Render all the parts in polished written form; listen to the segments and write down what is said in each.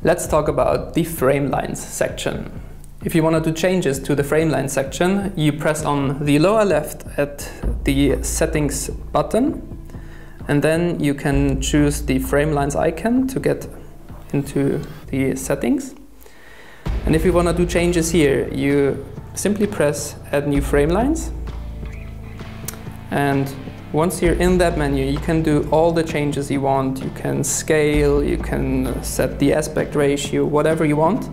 Let's talk about the Framelines section. If you want to do changes to the Framelines section, you press on the lower left at the settings button, and then you can choose the Framelines icon to get into the settings. And if you want to do changes here, you simply press add new Framelines. And once you're in that menu, you can do all the changes you want. You can scale, you can set the aspect ratio, whatever you want.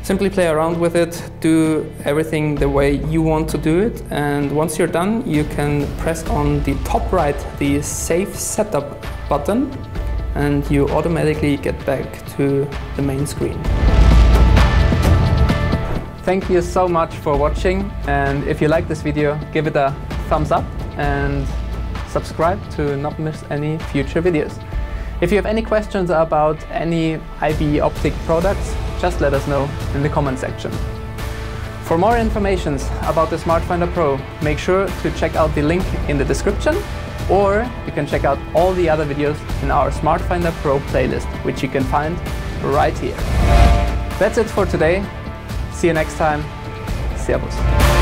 Simply play around with it, do everything the way you want to do it, and once you're done, you can press on the top right the Save Setup button, and you automatically get back to the main screen. Thank you so much for watching, and if you like this video, give it a thumbs up and subscribe to not miss any future videos. If you have any questions about any IB optic products, just let us know in the comment section. For more information about the Smartfinder Pro, make sure to check out the link in the description, or you can check out all the other videos in our Smartfinder Pro playlist, which you can find right here. That's it for today. See you next time. Servus.